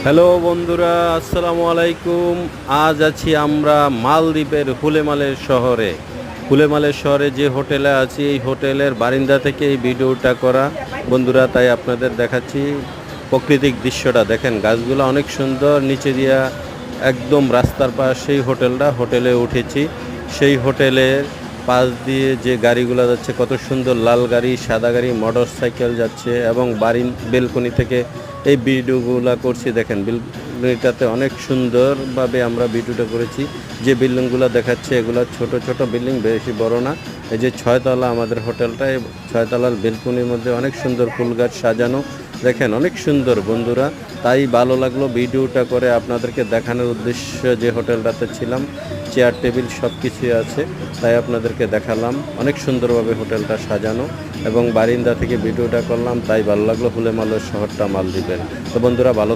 Hello বন্ধুরা, আসসালামু আলাইকুম। আজ আছি আমরা মালদ্বীপের হুলেমালের শহরে যে হোটেলে আছি, এই হোটেলের বারিন্দা থেকে এই ভিডিওটা করা বন্ধুরা। তাই আপনাদের দেখাচ্ছি প্রাকৃতিক দৃশ্যটা। দেখেন, গাছগুলো অনেক সুন্দর, নিচে দিয়া একদম রাস্তার পাশ সেই হোটেলে উঠেছি। সেই হোটেলের পাশ দিয়ে যে গাড়িগুলো যাচ্ছে, কত সুন্দর লাল গাড়ি, সাদা গাড়ি, মোটর সাইকেল যাচ্ছে এবং বাড়ির বেলকনি থেকে এই ভিডিওগুলো করছি। দেখেন, বিল্ডিংটাতে অনেক সুন্দরভাবে আমরা ভিডিওটা করেছি। যে বিল্ডিংগুলো দেখাচ্ছে এগুলো ছোট ছোট বিল্ডিং, বেশি বড় না। এই যে ছয়তলা আমাদের হোটেলটা, এই ছয়তলার বেলকনির মধ্যে অনেক সুন্দর ফুল গাছ সাজানো। দেখেন, অনেক সুন্দর বন্ধুরা। তাই ভালো লাগলো ভিডিওটা করে আপনাদেরকে দেখানোর উদ্দেশ্য। যে হোটেলটাতে ছিলাম, চেয়ার টেবিল সব কিছুই আছে, তাই আপনাদেরকে দেখালাম। অনেক সুন্দরভাবে হোটেলটা সাজানো এবং বারিন্দা থেকে ভিডিওটা করলাম। তাই ভালো লাগলো হুলেমালের শহরটা মালদ্বীপের। তো বন্ধুরা, ভালো